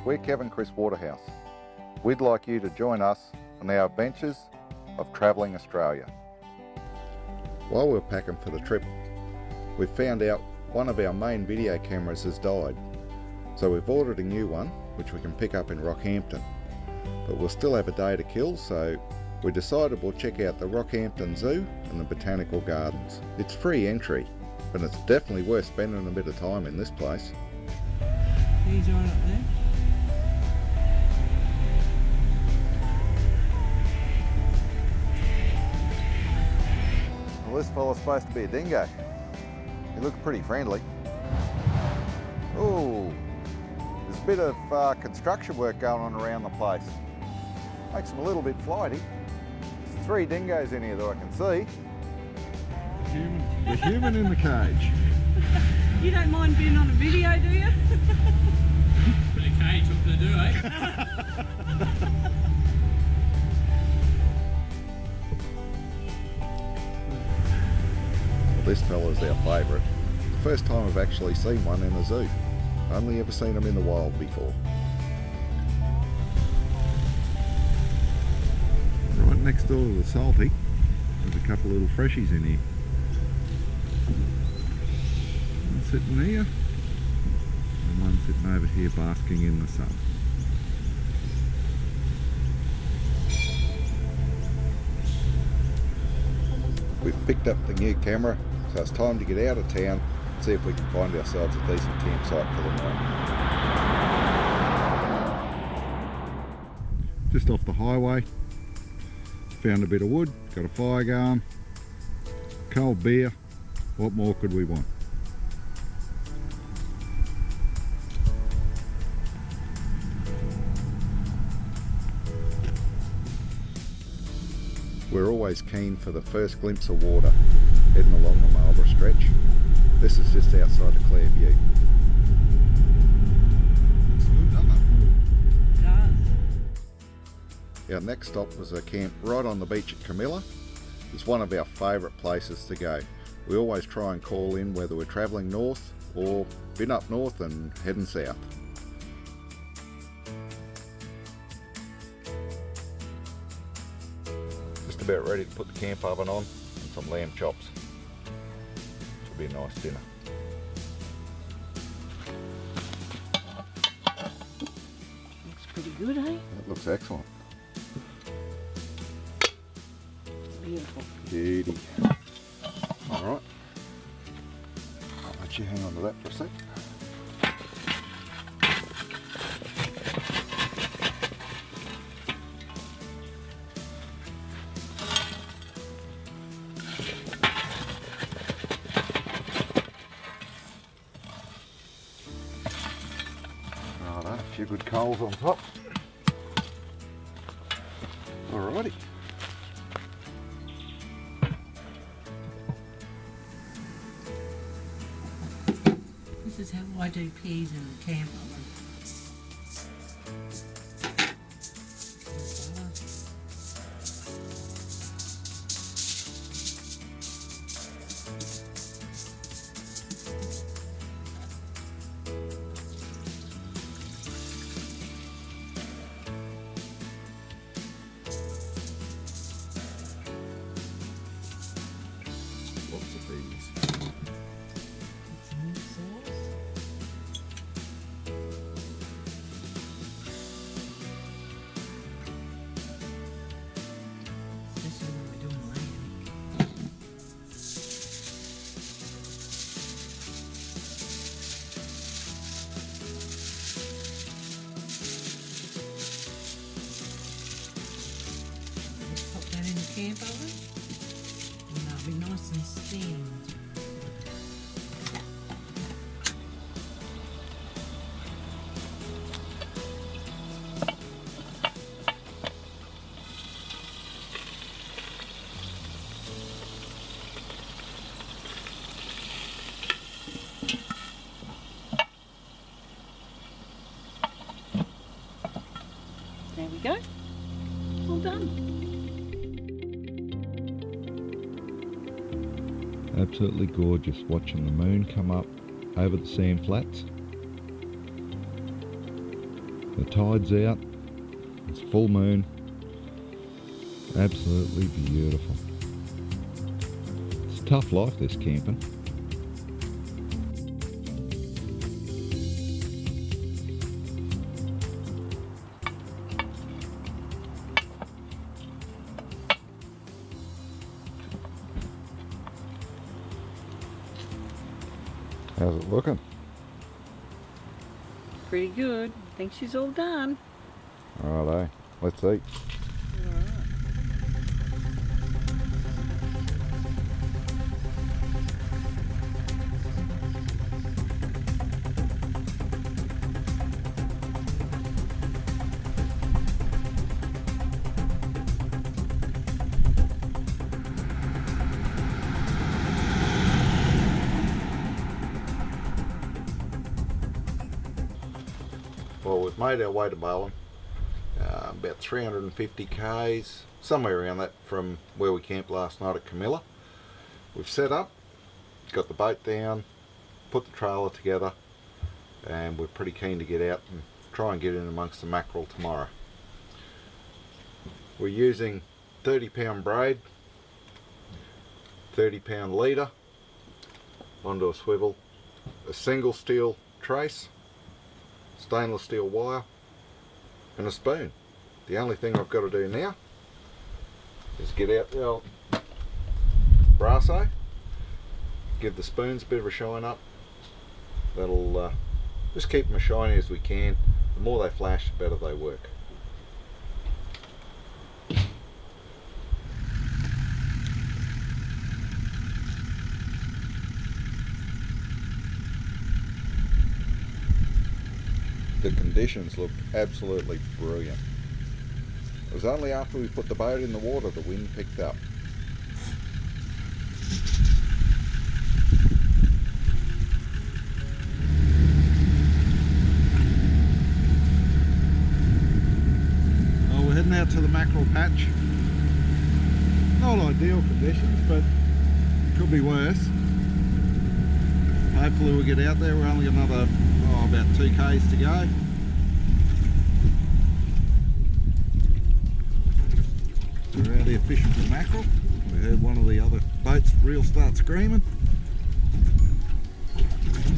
we're Kevin Chris Waterhouse. We'd like you to join us on our adventures of travelling Australia. While we're packing for the trip, we found out one of our main video cameras has died. So we've ordered a new one, which we can pick up in Rockhampton. But we'll still have a day to kill, so we decided we'll check out the Rockhampton Zoo and the Botanical Gardens. It's free entry, but it's definitely worth spending a bit of time in this place. He's right up there. Well, this fella's supposed to be a dingo. He looks pretty friendly. Oh, there's a bit of construction work going on around the place. Makes him a little bit flighty. There's 3 dingoes in here that I can see. The human in the cage. You don't mind being on a video, do you? With a cage, what can I do, eh? Well, this fella's our favourite. The first time I've actually seen one in a zoo. Only ever seen them in the wild before. Right next door to the salty, there's a couple of little freshies in here. One sitting here, and one sitting over here basking in the sun. We've picked up the new camera, so it's time to get out of town and see if we can find ourselves a decent campsite for the night. Just off the highway, found a bit of wood, got a fire going, cold beer. What more could we want? We're always keen for the first glimpse of water heading along the Marlborough stretch. This is just outside of Clairview. Looks good, doesn't it? It does. Our next stop was a camp right on the beach at Camilla. It's one of our favourite places to go. We always try and call in whether we're travelling north or been up north and heading south. Just about ready to put the camp oven on and some lamb chops. Should be a nice dinner. Looks pretty good, eh? That looks excellent. Beautiful. Beauty. Alright. I'll let you hang on to that for a sec. Righto, a few good coals on top. Alrighty. This is how I do peas in the camp oven. Lots of these. Some sauce. Especially when we're doing lamb. Just pop that in the camp oven and they'll be nice and steamed. There we go. All done. Absolutely gorgeous watching the moon come up over the sand flats. The tide's out. It's full moon. Absolutely beautiful. It's a tough life, this camping. How's it looking? Pretty good. Think she's all done. Righto, let's eat. Well, we've made our way to Bowen, about 350 k's, somewhere around that from where we camped last night at Camilla. We've set up, got the boat down, put the trailer together, and we're pretty keen to get out and try and get in amongst the mackerel tomorrow. We're using 30-pound braid, 30-pound leader onto a swivel, a single steel trace, stainless steel wire, and a spoon. The only thing I've got to do now is get out the old brasso, give the spoons a bit of a shine up. That'll just keep them as shiny as we can. The more they flash, the better they work. The conditions looked absolutely brilliant. It was only after we put the boat in the water the wind picked up. Well, we're heading out to the mackerel patch. Not ideal conditions, but could be worse. Hopefully we'll get out there. We're only another about 2 k's to go. We're out here fishing for mackerel. We heard one of the other boats' reel start screaming.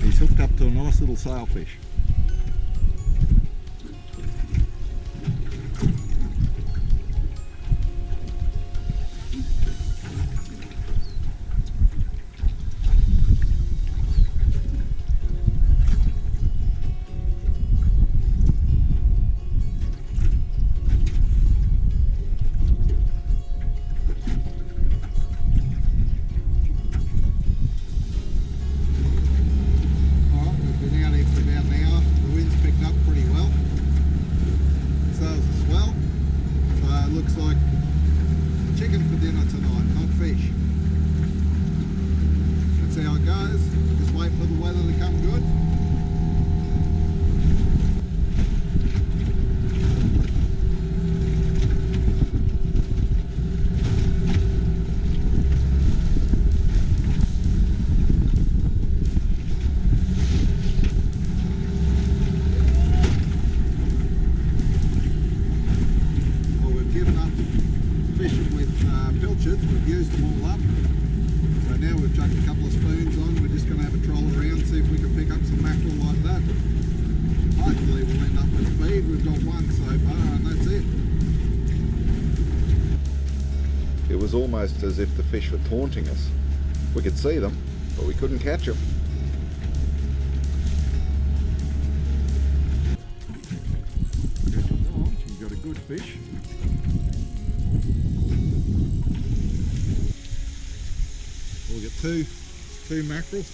He's hooked up to a nice little sailfish. We've used them all up, so now we've chucked a couple of spoons on. We're just going to have a troll around, see if we can pick up some mackerel like that. Hopefully we'll end up with a feed. We've got one so far and that's it. It was almost as if the fish were taunting us. We could see them, but we couldn't catch them. You've got a good fish. We'll get two mackerel,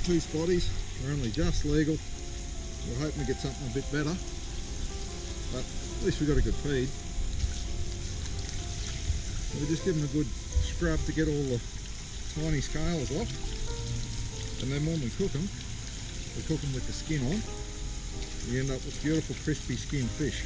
2 spotties. They're only just legal. We're hoping to get something a bit better, but at least we got a good feed. We'll just give them a good scrub to get all the tiny scales off, and then when we cook them with the skin on. We end up with beautiful crispy skinned fish.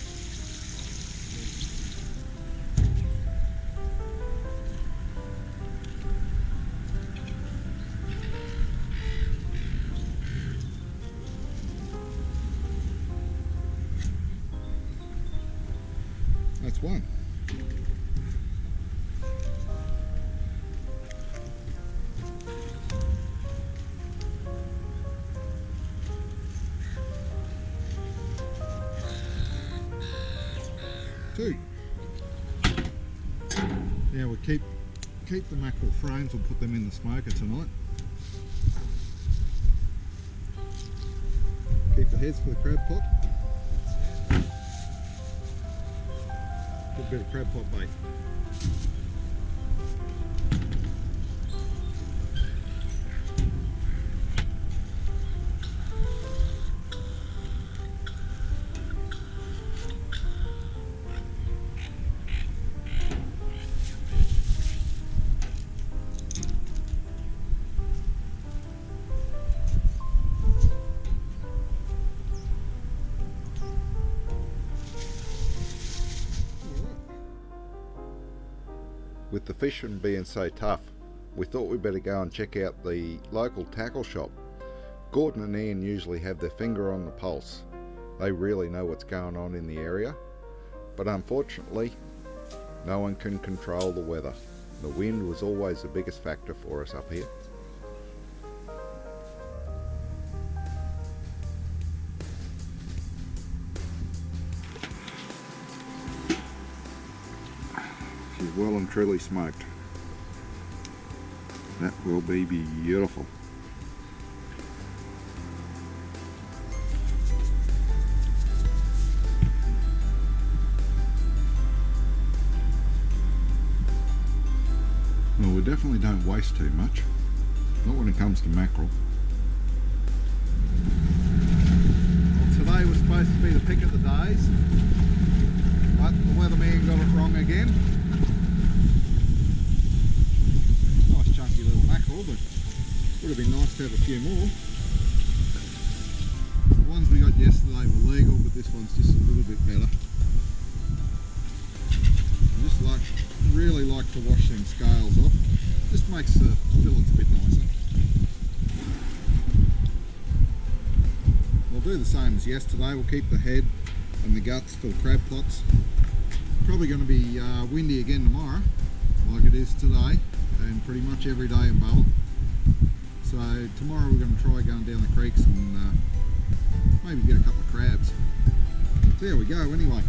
2. Now we keep the mackerel frames, we'll put them in the smoker tonight. Keep the heads for the crab pot. Good bit of crab pot bait. With the fishing being so tough, we thought we'd better go and check out the local tackle shop. Gordon and Ian usually have their finger on the pulse. They really know what's going on in the area, but unfortunately, no one can control the weather. The wind was always the biggest factor for us up here. She's well and truly smoked. That will be beautiful. Well, we definitely don't waste too much. Not when it comes to mackerel. Well, today was supposed to be the pick of the days, but the weatherman got it wrong again. Nice chunky little mackerel, but would have been nice to have a few more. The ones we got yesterday were legal, but this one's just a little bit better. I just really like to wash them scales off. Just makes the fillets a bit nicer. We'll do the same as yesterday. We'll keep the head and the guts for the crab pots. Probably going to be windy again tomorrow, like it is today, and pretty much every day in Bowen. So tomorrow we're going to try going down the creeks and maybe get a couple of crabs. So there we go anyway.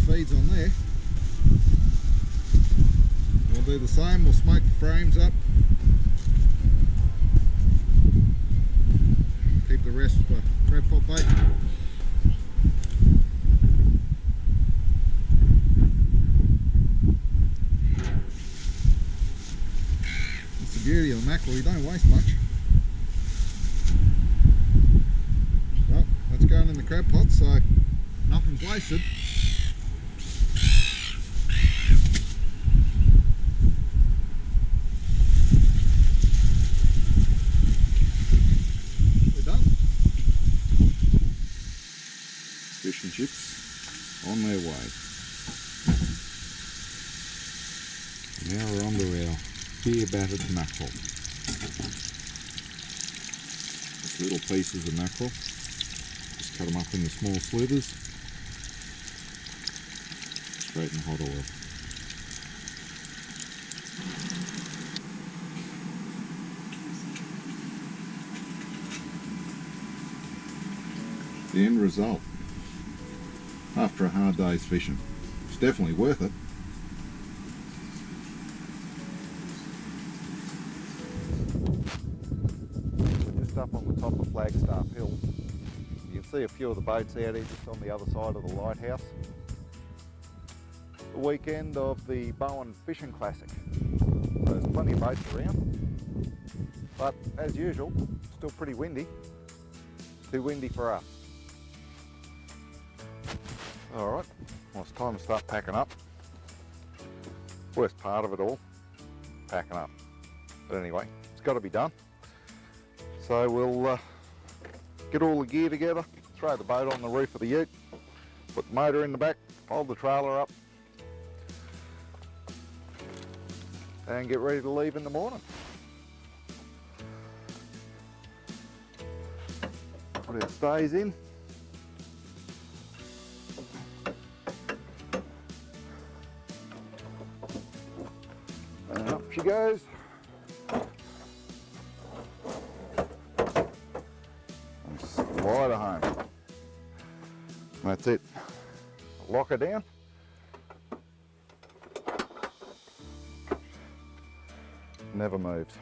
Feeds on there. We'll do the same, we'll smoke the frames up, keep the rest for crab pot bait. That's the beauty of the mackerel, you don't waste much. Well, that's going in the crab pot, so nothing's wasted. Fish and chips on their way. Now we're on to our beer battered mackerel. Just little pieces of mackerel. Just cut them up into small slivers. Straight in hot oil. The end result. After a hard day's fishing. It's definitely worth it. We're just up on the top of Flagstaff Hill. You can see a few of the boats out here just on the other side of the lighthouse. The weekend of the Bowen Fishing Classic. So there's plenty of boats around. But as usual, still pretty windy. Too windy for us. Alright, well it's time to start packing up. Worst part of it all, packing up. But anyway, it's got to be done. So we'll get all the gear together, throw the boat on the roof of the ute, put the motor in the back, hold the trailer up, and get ready to leave in the morning. Put our stays in. And up she goes. And slide her home. And that's it. Lock her down. Never moves.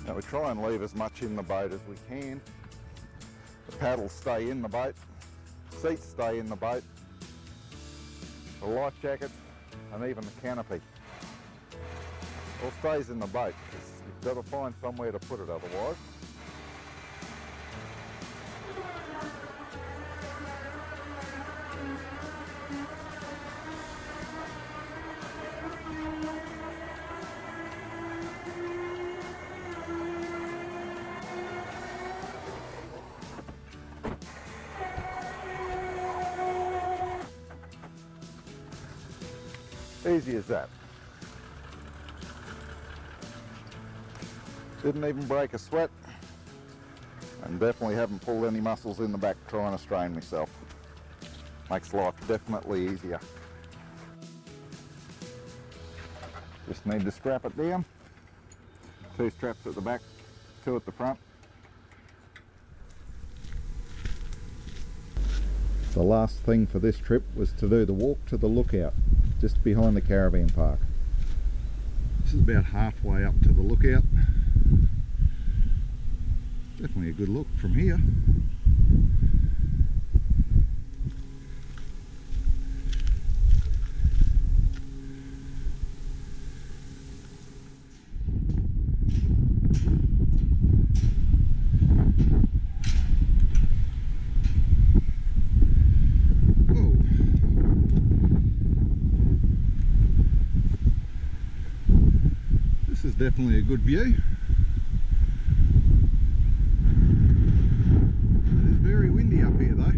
Now we try and leave as much in the boat as we can. The paddles stay in the boat, seats stay in the boat, the life jackets and even the canopy all stays in the boat. You've got to find somewhere to put it otherwise. Easy as that. Didn't even break a sweat, and definitely haven't pulled any muscles in the back trying to strain myself. Makes life definitely easier. Just need to strap it down. 2 straps at the back, 2 at the front. The last thing for this trip was to do the walk to the lookout, just behind the caravan park. This is about halfway up to the lookout. Definitely a good look from here. This is definitely a good view. It is very windy up here though.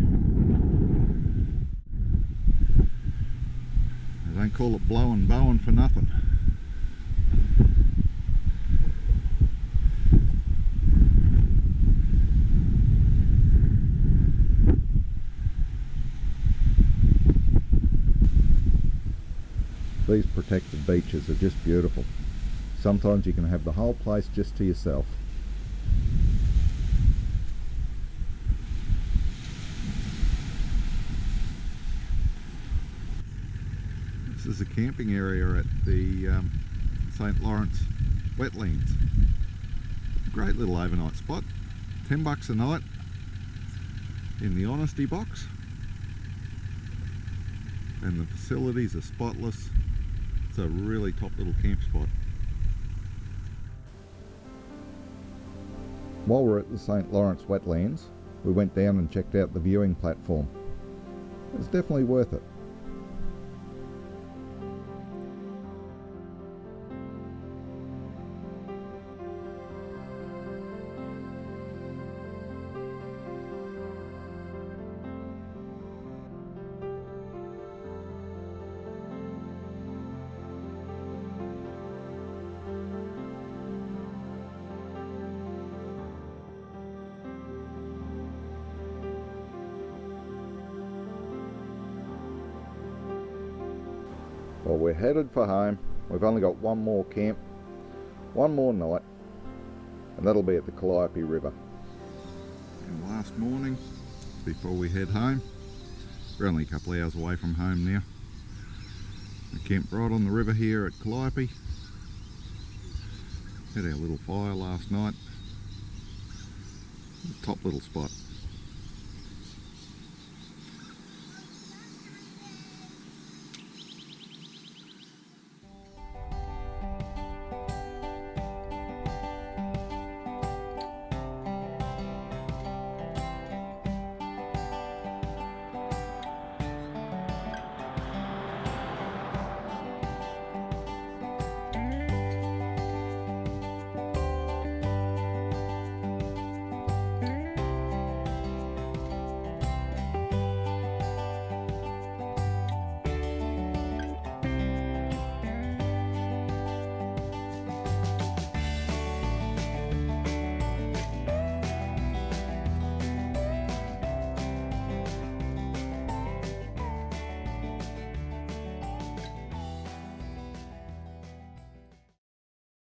They don't call it blowing Bowen for nothing. These protected beaches are just beautiful. Sometimes you can have the whole place just to yourself. This is a camping area at the St. Lawrence wetlands. Great little overnight spot. $10 a night in the honesty box. And the facilities are spotless. It's a really top little camp spot. While we're at the St. Lawrence wetlands, we went down and checked out the viewing platform. It's definitely worth it. Well, we're headed for home. We've only got one more camp, one more night, and that'll be at the Calliope River. And last morning, before we head home, we're only a couple of hours away from home now. We camped right on the river here at Calliope. Had our little fire last night. Top little spot.